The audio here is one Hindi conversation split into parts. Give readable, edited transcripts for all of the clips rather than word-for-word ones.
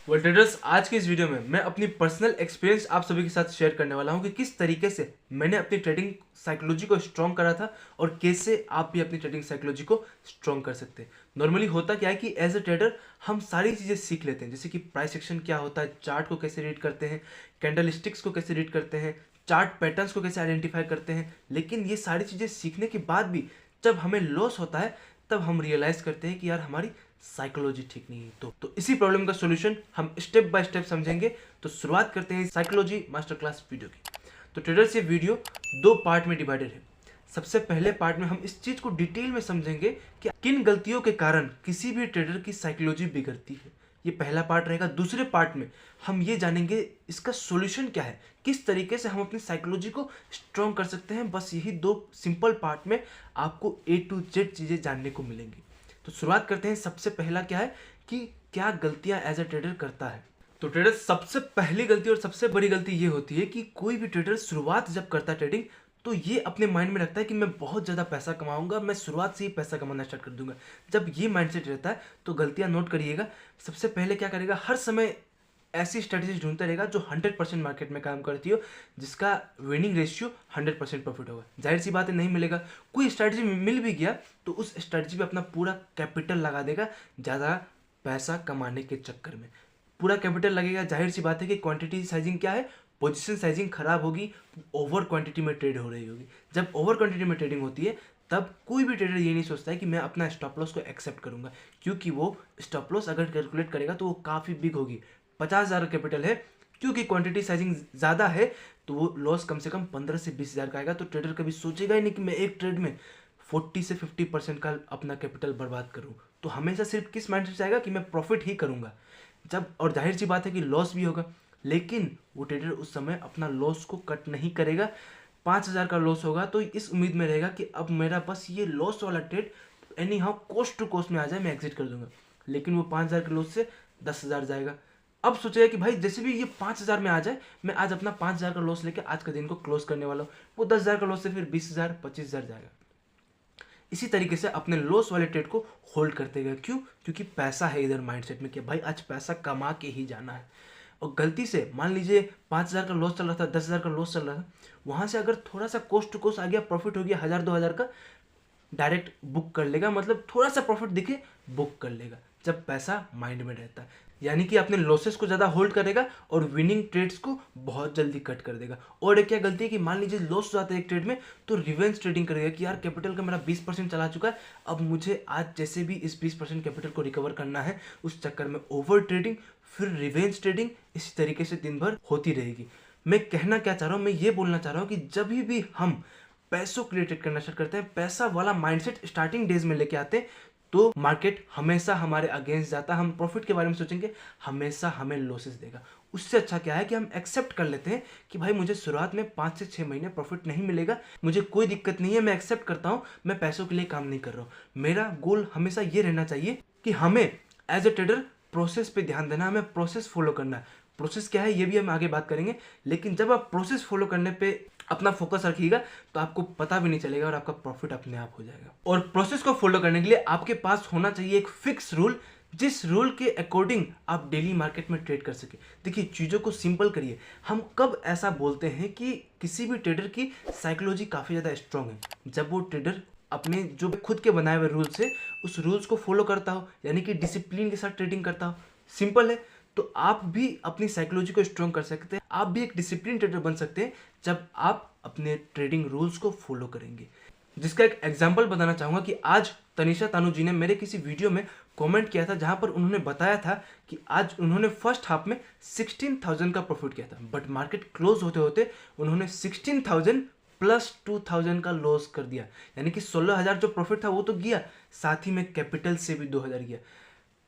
ट्रेडर्स, आज के इस वीडियो में मैं अपनी पर्सनल एक्सपीरियंस आप सभी के साथ शेयर करने वाला हूं कि किस तरीके से मैंने अपनी ट्रेडिंग साइकोलॉजी को स्ट्रॉन्ग करा था और कैसे आप भी अपनी ट्रेडिंग साइकोलॉजी को स्ट्रॉन्ग कर सकते हैं। नॉर्मली होता क्या है कि एज अ ट्रेडर हम सारी चीज़ें सीख लेते हैं, जैसे कि प्राइस एक्शन क्या होता है, चार्ट को कैसे रीड करते हैं, कैंडल स्टिक्स को कैसे रीड करते हैं, चार्ट पैटर्न्स को कैसे आइडेंटिफाई करते हैं। लेकिन ये सारी चीज़ें सीखने के बाद भी जब हमें लॉस होता है तब हम रियलाइज़ करते हैं कि यार हमारी साइकोलॉजी ठीक नहीं है। तो इसी प्रॉब्लम का सॉल्यूशन हम स्टेप बाय स्टेप समझेंगे। तो शुरुआत करते हैं साइकोलॉजी मास्टर क्लास वीडियो की। तो ट्रेडर्स, ये वीडियो दो पार्ट में डिवाइडेड है। सबसे पहले पार्ट में हम इस चीज को डिटेल में समझेंगे कि किन गलतियों के कारण किसी भी ट्रेडर की साइकोलॉजी बिगड़ती है। ये पहला पार्ट रहेगा। दूसरे पार्ट में हम ये जानेंगे इसका सॉल्यूशन क्या है, किस तरीके से हम अपनी साइकोलॉजी को स्ट्रॉन्ग कर सकते हैं। बस यही दो सिंपल पार्ट में आपको A to Z चीजें जानने को मिलेंगी। तो शुरुआत करते हैं। सबसे पहला क्या है कि क्या गलतियां एज अ ट्रेडर करता है। तो ट्रेडर, सबसे पहली गलती और सबसे बड़ी गलती ये होती है कि कोई भी ट्रेडर शुरुआत जब करता है ट्रेडिंग, तो ये अपने माइंड में रखता है कि मैं बहुत ज़्यादा पैसा कमाऊंगा, मैं शुरुआत से ही पैसा कमाना स्टार्ट कर दूंगा। जब ये माइंडसेट रहता है तो गलतियां नोट करिएगा। सबसे पहले क्या करेगा, हर समय ऐसी स्ट्रेटेजी ढूंढता रहेगा जो 100% मार्केट में काम करती हो, जिसका विनिंग रेशियो 100% प्रॉफिट होगा। जाहिर सी बात है, नहीं मिलेगा। कोई स्ट्रेटेजी मिल भी गया तो उस स्ट्रेटेजी पे अपना पूरा कैपिटल लगा देगा ज़्यादा पैसा कमाने के चक्कर में। पूरा कैपिटल लगेगा, जाहिर सी बात है कि क्वांटिटी साइजिंग क्या है, पोजीशन साइजिंग खराब होगी, ओवर क्वांटिटी में ट्रेड हो रही होगी। जब ओवर क्वांटिटी में ट्रेडिंग होती है तब कोई भी ट्रेडर ये नहीं सोचता है कि मैं अपना स्टॉप लॉस को एक्सेप्ट करूंगा, क्योंकि वो स्टॉप लॉस अगर कैलकुलेट करेगा तो वो काफ़ी बिग होगी। 50,000 कैपिटल है, क्योंकि क्वांटिटी साइजिंग ज़्यादा है तो वो लॉस कम से कम 15 से 20,000 का आएगा। तो ट्रेडर कभी सोचेगा ही नहीं कि मैं एक ट्रेड में 40 से 50% का अपना कैपिटल बर्बाद करूं। तो हमेशा सिर्फ किस माइंड से आएगा कि मैं प्रॉफिट ही करूंगा। जब और जाहिर सी बात है कि लॉस भी होगा, लेकिन वो ट्रेडर उस समय अपना लॉस को कट नहीं करेगा। 5,000 का लॉस होगा तो इस उम्मीद में रहेगा कि अब मेरा बस ये लॉस वाला trade anyhow coast to coast में आ जाए, मैं एग्जिट कर दूंगा। लेकिन वो 5,000 के लॉस से 10,000 जाएगा। अब सोचेगा कि भाई जैसे भी ये 5,000 में आ जाए, मैं आज अपना 5,000 का लॉस लेके आज का दिन को क्लोज करने वाला हूँ। वो 10,000 का लॉस से फिर 20,000 25,000 जाएगा। इसी तरीके से अपने लॉस वाले ट्रेड को होल्ड करते गए। क्यों? क्योंकि पैसा है इधर माइंडसेट में कि भाई आज पैसा कमा के ही जाना है। और गलती से मान लीजिए 5,000 का लॉस चल रहा था, 10,000 का लॉस चल रहा था, वहां से अगर थोड़ा सा कोस्ट टू कोस्ट आ गया, प्रॉफिट हो गया 1,000 2,000 का, डायरेक्ट बुक कर लेगा। मतलब थोड़ा सा प्रॉफिट दिखे बुक कर लेगा, जब पैसा माइंड में रहता है। यानी कि अपने लॉसेस को ज़्यादा होल्ड करेगा और विनिंग ट्रेड्स को बहुत जल्दी कट कर देगा। और एक क्या गलती है कि मान लीजिए लॉस हो जाता है एक ट्रेड में, तो रिवेंज ट्रेडिंग करेगा कि यार कैपिटल का मेरा 20% चला चुका है, अब मुझे आज जैसे भी इस 20% कैपिटल को रिकवर करना है। उस चक्कर में ओवर ट्रेडिंग, फिर रिवेंज ट्रेडिंग, इसी तरीके से दिन भर होती रहेगी। मैं कहना क्या चाह रहा हूँ, मैं ये बोलना चाह रहा हूँ कि जब भी हम पैसों क्रिएटेड करना स्टार्ट करते हैं, पैसा वाला माइंडसेट स्टार्टिंग डेज में लेके आते हैं, तो मार्केट हमेशा हमारे अगेंस्ट जाता है। हम प्रॉफिट के बारे में सोचेंगे, हमेशा हमें लॉसेस देगा। उससे अच्छा क्या है कि हम एक्सेप्ट कर लेते हैं कि भाई मुझे शुरुआत में 5 से 6 महीने प्रॉफिट नहीं मिलेगा, मुझे कोई दिक्कत नहीं है, मैं एक्सेप्ट करता हूँ, मैं पैसों के लिए काम नहीं कर रहा हूँ। मेरा गोल हमेशा ये रहना चाहिए कि हमें एज ए ट्रेडर प्रोसेस पे ध्यान देना, हमें प्रोसेस फॉलो करना है। प्रोसेस क्या है ये भी हम आगे बात करेंगे, लेकिन जब आप प्रोसेस फॉलो करने पे अपना फोकस रखिएगा तो आपको पता भी नहीं चलेगा और आपका प्रॉफिट अपने आप हो जाएगा। और प्रोसेस को फॉलो करने के लिए आपके पास होना चाहिए एक फिक्स रूल, जिस रूल के अकॉर्डिंग आप डेली मार्केट में ट्रेड कर सके। देखिए, चीज़ों को सिंपल करिए। हम कब ऐसा बोलते हैं कि किसी भी ट्रेडर की साइकोलॉजी काफ़ी ज़्यादा स्ट्रांग है? जब वो ट्रेडर अपने जो खुद के बनाए हुए रूल्स है उस रूल्स को फॉलो करता हो, यानी कि डिसिप्लिन के साथ ट्रेडिंग करता हो। सिंपल है। तो आप भी अपनी साइकोलॉजी को स्ट्रॉन्ग कर सकते हैं, आप भी एक डिसिप्लिन ट्रेडर बन सकते हैं जब आप अपने ट्रेडिंग रूल्स को फॉलो करेंगे। जिसका एक एग्जांपल बताना चाहूंगा कि आज तनिषा तानू जी ने मेरे किसी वीडियो में कमेंट किया था, जहां पर उन्होंने बताया था कि आज उन्होंने फर्स्ट हाफ में 16,000 का प्रॉफिट किया था, बट मार्केट क्लोज होते होते उन्होंने 16,000 प्लस 2,000 का लॉस कर दिया। यानी कि 16,000 जो प्रॉफिट था वो तो गया, साथ ही में कैपिटल से भी 2,000 गया।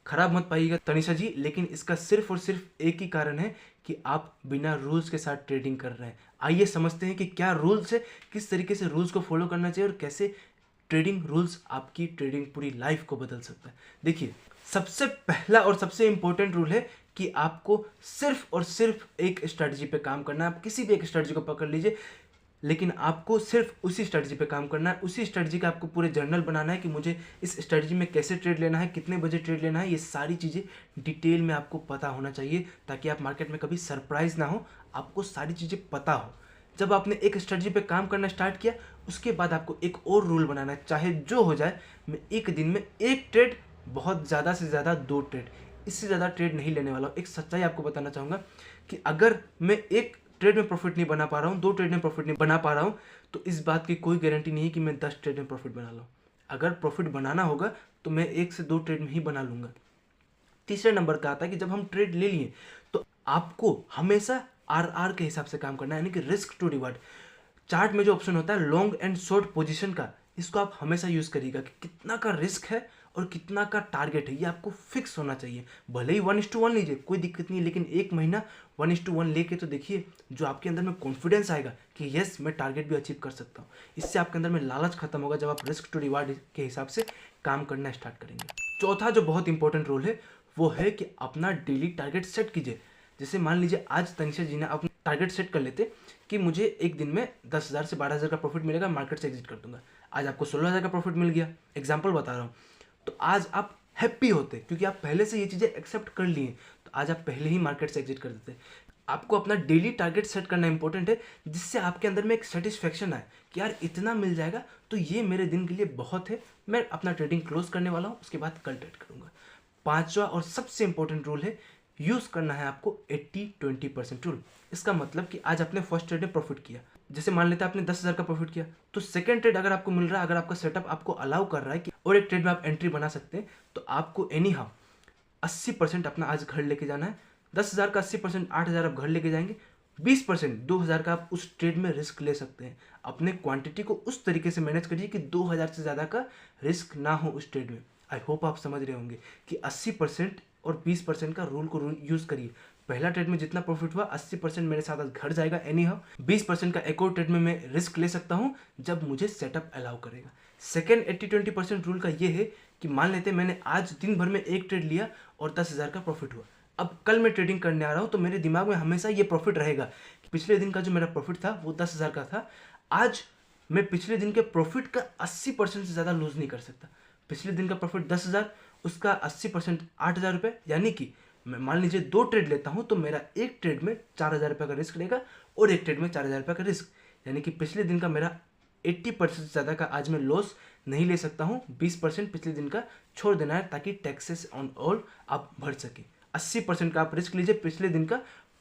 खराब मत पाइएगा तनिषा जी, लेकिन इसका सिर्फ और सिर्फ एक ही कारण है कि आप बिना रूल्स के साथ ट्रेडिंग कर रहे हैं। आइए समझते हैं कि क्या रूल्स है, किस तरीके से रूल्स को फॉलो करना चाहिए और कैसे ट्रेडिंग रूल्स आपकी ट्रेडिंग पूरी लाइफ को बदल सकता है। देखिए, सबसे पहला और सबसे इंपॉर्टेंट रूल है कि आपको सिर्फ और सिर्फ एक स्ट्रेटजी पे काम करना है। आप किसी भी एक स्ट्रेटजी को पकड़ लीजिए, लेकिन आपको सिर्फ उसी स्ट्रेटजी पे काम करना है, उसी स्ट्रेटजी का आपको पूरे जर्नल बनाना है कि मुझे इस स्ट्रेटजी में कैसे ट्रेड लेना है, कितने बजे ट्रेड लेना है, ये सारी चीज़ें डिटेल में आपको पता होना चाहिए ताकि आप मार्केट में कभी सरप्राइज ना हो, आपको सारी चीज़ें पता हो। जब आपने एक स्ट्रेटजी पे काम करना स्टार्ट किया, उसके बाद आपको एक और रूल बनाना है, चाहे जो हो जाए, मैं एक दिन में एक ट्रेड, बहुत ज़्यादा से ज़्यादा 2 ट्रेड, इससे ज़्यादा ट्रेड नहीं लेने वाला हूँ। एक सच्चाई आपको बताना चाहूँगा कि अगर मैं एक ट्रेड में प्रॉफिट नहीं बना पा रहा हूँ, 2 ट्रेड में प्रॉफिट नहीं बना पा रहा हूँ, तो इस बात की कोई गारंटी नहीं है कि मैं 10 ट्रेड में प्रॉफिट बना लूँ। अगर प्रॉफिट बनाना होगा तो मैं 1 से 2 ट्रेड में ही बना लूँगा। तीसरे नंबर का आता है कि जब हम ट्रेड ले लिए तो आपको हमेशा आरआर के हिसाब से काम करना है, यानी कि रिस्क टू रिवार्ड। चार्ट में जो ऑप्शन होता है लॉन्ग एंड शॉर्ट पोजीशन का, इसको आप हमेशा यूज़ करिएगा कि कितना का रिस्क है और कितना का टारगेट है, ये आपको फिक्स होना चाहिए। भले ही 1:1 लीजिए, कोई दिक्कत नहीं है, लेकिन एक महीना 1:1 लेके तो देखिए, जो आपके अंदर में कॉन्फिडेंस आएगा कि यस मैं टारगेट भी अचीव कर सकता हूँ। इससे आपके अंदर में लालच खत्म होगा जब आप रिस्क टू रिवार्ड के हिसाब से काम करना स्टार्ट करेंगे। चौथा जो बहुत इंपॉर्टेंट रोल है वो है कि अपना डेली टारगेट सेट कीजिए। जैसे मान लीजिए आज तनिषा जी ने अपना टारगेट सेट कर लेते कि मुझे एक दिन में 10,000 से 12,000 का प्रॉफिट मिलेगा, मार्केट से एग्जिट कर दूंगा। आज आपको 16,000 का प्रॉफिट मिल गया, एग्जांपल बता रहा हूँ, तो आज आप हैप्पी होते क्योंकि आप पहले से ये चीज़ें एक्सेप्ट कर लिए, तो आज आप पहले ही मार्केट से एग्जिट कर देते। आपको अपना डेली टारगेट सेट करना इंपॉर्टेंट है, जिससे आपके अंदर में एक सेटिस्फेक्शन आए कि यार इतना मिल जाएगा तो ये मेरे दिन के लिए बहुत है, मैं अपना ट्रेडिंग क्लोज करने वाला हूँ, उसके बाद कल ट्रेड करूँगा। पांचवा और सबसे इंपॉर्टेंट रूल है, यूज़ करना है आपको 80-20% रूल। इसका मतलब कि आज आपने फर्स्ट ट्रेड में प्रॉफिट किया, जैसे मान लेते हैं आपने 10,000 का प्रॉफिट किया, तो सेकंड ट्रेड अगर आपको मिल रहा है, अगर आपका सेटअप आपको अलाउ कर रहा है कि और एक ट्रेड में आप एंट्री बना सकते हैं, तो आपको एनी हाउ 80% अपना आज घर लेके जाना है। 10,000 का 80% 8,000 आप घर लेके जाएंगे, 20% 2,000 का आप उस ट्रेड में रिस्क ले सकते हैं। अपने क्वांटिटी को उस तरीके से मैनेज करिए कि 2,000 से ज़्यादा का रिस्क ना हो उस ट्रेड में। आई होप आप समझ रहे होंगे कि 80% और 20% का रूल को यूज़ करिए। पहला ट्रेड में जितना प्रॉफिट हुआ 80% मेरे साथ आज घर जाएगा एनी हाउ, 20% का एक और ट्रेड में मैं रिस्क ले सकता हूँ जब मुझे सेटअप अलाउ करेगा। सेकेंड 80-20% रूल का ये है कि मान लेते मैंने आज दिन भर में एक ट्रेड लिया और 10,000 का प्रॉफिट हुआ। अब कल मैं ट्रेडिंग करने आ रहा हूँ तो मेरे दिमाग में हमेशा ये प्रॉफिट रहेगा कि पिछले दिन का जो मेरा प्रॉफिट था वो 10,000 का था, आज मैं पिछले दिन के प्रॉफिट का 80% से ज़्यादा लूज नहीं कर सकता। पिछले दिन का प्रॉफिट 10,000, उसका 80% 8,000 रुपये, यानी कि मैं मान लीजिए 2 ट्रेड लेता हूँ तो मेरा एक ट्रेड में 4,000 रुपये का रिस्क रहेगा और एक ट्रेड में 4,000 रुपये का रिस्क, यानी कि पिछले दिन का मेरा 80% से ज़्यादा का आज मैं लॉस नहीं ले सकता हूँ। 20% पिछले दिन का छोड़ देना है ताकि टैक्सेस ऑन ऑल आप भर सकें। 80% का आप रिस्क लीजिए पिछले दिन का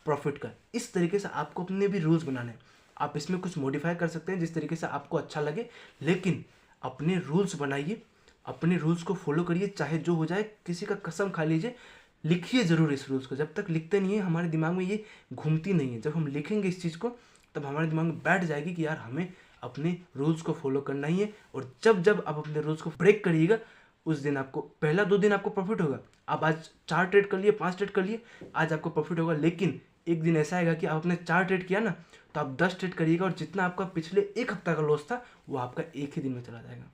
प्रॉफिट का। इस तरीके से आपको अपने भी रूल्स बनाने हैं। आप इसमें कुछ मॉडिफाई कर सकते हैं जिस तरीके से आपको अच्छा लगे, लेकिन अपने रूल्स बनाइए, अपने रूल्स को फॉलो करिए, चाहे जो हो जाए। किसी का कसम खा लीजिए, लिखिए ज़रूर इस रूल्स को। जब तक लिखते नहीं है हमारे दिमाग में ये घूमती नहीं है। जब हम लिखेंगे इस चीज़ को तब हमारे दिमाग में बैठ जाएगी कि यार हमें अपने रूल्स को फॉलो करना ही है। और जब जब आप अपने रूल्स को ब्रेक करिएगा उस दिन आपको पहला 2 दिन आपको प्रॉफिट होगा। आप आज 4 ट्रेड कर लिए, 5 ट्रेड कर लिए, आज आपको प्रॉफिट होगा। लेकिन एक दिन ऐसा आएगा कि आपने 4 ट्रेड किया ना, तो आप 10 ट्रेड करिएगा और जितना आपका पिछले एक हफ्ता का लॉस था वो आपका एक ही दिन में चला जाएगा।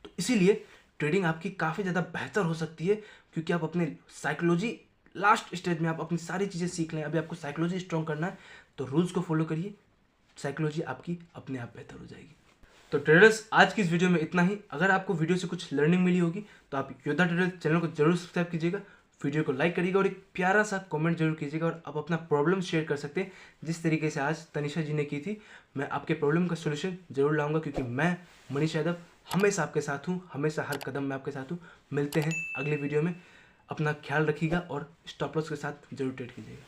तो इसीलिए ट्रेडिंग आपकी काफ़ी ज़्यादा बेहतर हो सकती है, क्योंकि आप अपने साइकोलॉजी लास्ट स्टेज में आप अपनी सारी चीज़ें सीख लें। अभी आपको साइकोलॉजी स्ट्रॉन्ग करना है तो रूल्स को फॉलो करिए, साइकोलॉजी आपकी अपने आप बेहतर हो जाएगी। तो ट्रेडर्स, आज की इस वीडियो में इतना ही। अगर आपको वीडियो से कुछ लर्निंग मिली होगी तो आप योद्धा ट्रेडर चैनल को जरूर सब्सक्राइब कीजिएगा, वीडियो को लाइक करिएगा और एक प्यारा सा कमेंट जरूर कीजिएगा। और आप अपना प्रॉब्लम शेयर कर सकते हैं जिस तरीके से आज तनिषा जी ने की थी। मैं आपके प्रॉब्लम का सोल्यूशन जरूर लाऊंगा, क्योंकि मैं मनीष यादव हमेशा आपके साथ हूँ, हमेशा हर कदम में आपके साथ हूँ। मिलते हैं अगले वीडियो में। अपना ख्याल रखिएगा और स्टॉप लॉस के साथ जरूर ट्रेड कीजिएगा।